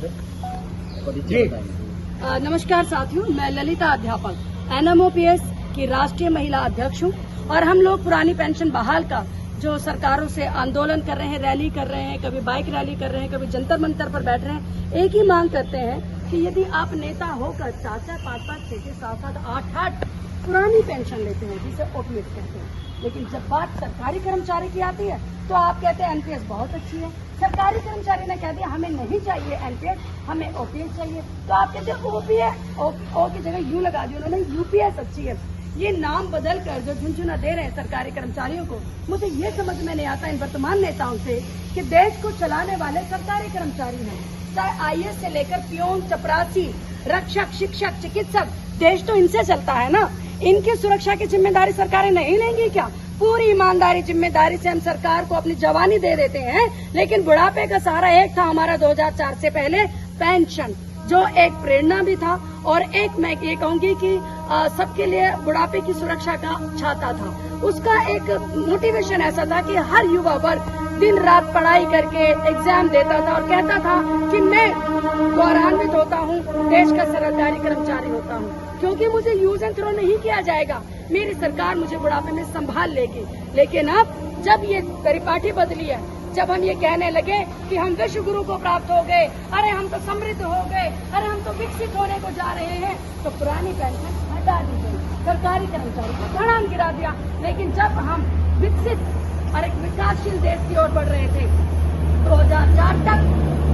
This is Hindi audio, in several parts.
जी नमस्कार साथियों, मैं ललिता अध्यापक NMOPS की राष्ट्रीय महिला अध्यक्ष हूँ और हम लोग पुरानी पेंशन बहाल का जो सरकारों से आंदोलन कर रहे हैं, रैली कर रहे हैं, कभी बाइक रैली कर रहे हैं, कभी जंतर मंतर पर बैठ रहे हैं। एक ही मांग करते हैं कि यदि आप नेता होकर 4-4, 5-5, 6-6, 7-7, 8-8 पुरानी पेंशन लेते हैं जिसे ओपीएस कहते हैं, लेकिन जब बात सरकारी कर्मचारी की आती है तो आप कहते हैं एनपीएस बहुत अच्छी है। सरकारी कर्मचारी ने कह दिया हमें नहीं चाहिए एनपीएस, हमें ओपीएस चाहिए, तो आप कहते हैं ओपीएस ओ की जगह यू लगा दी उन्होंने, यूपीएस अच्छी है। ये नाम बदल कर जो झुनझुना दे रहे हैं सरकारी कर्मचारियों को, मुझे ये समझ में नहीं आता इन वर्तमान नेताओं से कि देश को चलाने वाले सरकारी कर्मचारी हैं, चाहे आईएएस से लेकर पियोन, चपरासी, रक्षक, शिक्षक, चिकित्सक, देश तो इनसे चलता है ना। इनकी सुरक्षा की जिम्मेदारी सरकारें नहीं लेंगी क्या? पूरी ईमानदारी जिम्मेदारी से हम सरकार को अपनी जवानी दे देते हैं, लेकिन बुढ़ापे का सहारा एक था हमारा 2004 से पहले पेंशन, जो एक प्रेरणा भी था और एक मैं ये कहूंगी कि सबके लिए बुढ़ापे की सुरक्षा का छाता था। उसका एक मोटिवेशन ऐसा था कि हर युवा वर्ग दिन रात पढ़ाई करके एग्जाम देता था और कहता था कि मैं गौरवान्वित होता हूँ, देश का सरकारी कर्मचारी होता हूँ, क्योंकि मुझे यूज एंड थ्रो नहीं किया जाएगा, मेरी सरकार मुझे बुढ़ापे में संभाल लेगी। लेकिन अब जब ये परिपाटी बदली है, जब हम ये कहने लगे कि हम विश्व गुरु को प्राप्त हो गए, अरे हम तो समृद्ध हो गए, अरे हम तो विकसित होने को जा रहे हैं, तो पुरानी पेंशन हटा दी गई, सरकारी कर्मचारी को धड़ाम गिरा दिया। लेकिन जब हम विकसित और एक विकासशील देश की ओर बढ़ रहे थे, 2004 तक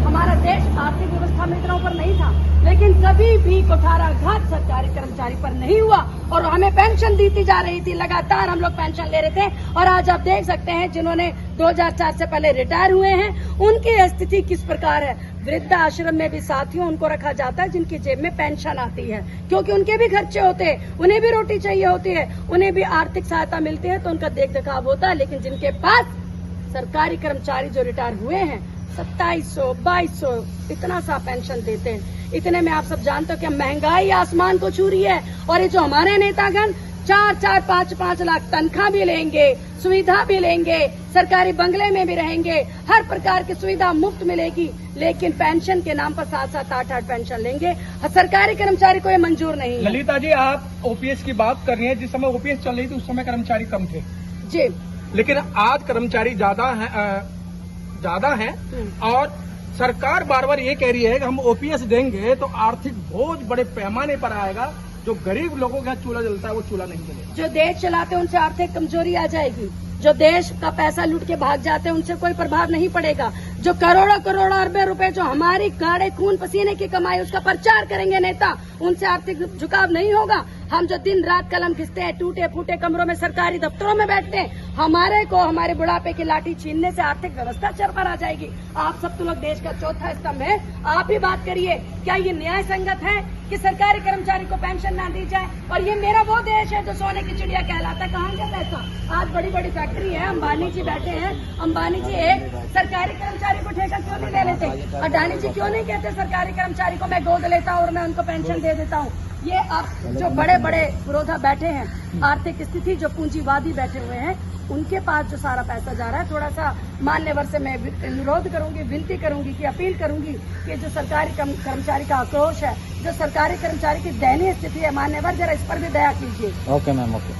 हमारा देश आर्थिक व्यवस्था में इतना ऊपर नहीं था, लेकिन कभी भी कुठाराघात सरकारी कर्मचारी पर नहीं हुआ और हमें पेंशन दी जा रही थी, लगातार हम लोग पेंशन ले रहे थे। और आज आप देख सकते हैं जिन्होंने 2004 से पहले रिटायर हुए हैं उनकी स्थिति किस प्रकार है। वृद्धाश्रम में भी साथियों उनको रखा जाता है जिनकी जेब में पेंशन आती है, क्योंकि उनके भी खर्चे होते हैं, उन्हें भी रोटी चाहिए होती है, उन्हें भी आर्थिक सहायता मिलती है, तो उनका देख देखाव होता है। लेकिन जिनके पास सरकारी कर्मचारी जो रिटायर हुए हैं 2700, 2200 इतना सा पेंशन देते हैं। इतने में आप सब जानते हो कि महंगाई आसमान को छू रही है और ये जो हमारे नेतागण 4-4, 5-5 लाख तनख्वाह भी लेंगे, सुविधा भी लेंगे, सरकारी बंगले में भी रहेंगे, हर प्रकार की सुविधा मुफ्त मिलेगी, लेकिन पेंशन के नाम पर 7-7, 8-8 पेंशन लेंगे। सरकारी कर्मचारी को ये मंजूर नहीं है। ललिता जी, आप ओपीएस की बात कर रही हैं। जिस समय ओपीएस चल रही थी उस समय कर्मचारी कम थे जी, लेकिन आज कर्मचारी ज्यादा है और सरकार बार बार ये कह रही है कि हम ओपीएस देंगे तो आर्थिक बोझ बड़े पैमाने पर आएगा, जो गरीब लोगों का चूल्हा जलता है वो चूल्हा नहीं जलेगा। जो देश चलाते हैं उनसे आर्थिक कमजोरी आ जाएगी, जो देश का पैसा लूट के भाग जाते हैं उनसे कोई प्रभाव नहीं पड़ेगा, जो करोड़ों करोड़ों अरबे रुपए जो हमारी गाढ़े खून पसीने की कमाई उसका प्रचार करेंगे नेता, उनसे आर्थिक झुकाव नहीं होगा। हम जो दिन रात कलम खींचते हैं, टूटे फूटे कमरों में सरकारी दफ्तरों में बैठते हैं, हमारे को हमारे बुढ़ापे की लाठी छीनने से आर्थिक व्यवस्था चरमरा आ जाएगी। आप सब तो लोग देश का चौथा स्तंभ है, आप ही बात करिए, क्या ये न्याय संगत है कि सरकारी कर्मचारी को पेंशन ना दी जाए? और ये मेरा वो देश है जो सोने की चिड़िया कहलाता है, कहाँ गया पैसा? आज बड़ी बड़ी फैक्ट्री है, अंबानी जी बैठे हैं, अंबानी जी एक सरकारी कर्मचारी को ठेका क्यों नहीं ले लेते? अडानी जी क्यों नहीं कहते सरकारी कर्मचारी को मैं गोद लेता हूँ और मैं उनको पेंशन दे देता हूँ? ये आप जो बड़े बड़े पुरोधा बैठे हैं, आर्थिक स्थिति जो पूंजीवादी बैठे हुए हैं, उनके पास जो सारा पैसा जा रहा है, थोड़ा सा मान्यवर से मैं अनुरोध करूंगी, विनती करूंगी कि अपील करूंगी कि जो सरकारी कर्मचारी का आक्रोश है, जो सरकारी कर्मचारी की दयनीय स्थिति है, मान्यवर जरा इस पर भी दया कीजिए। Okay ma'am, okay.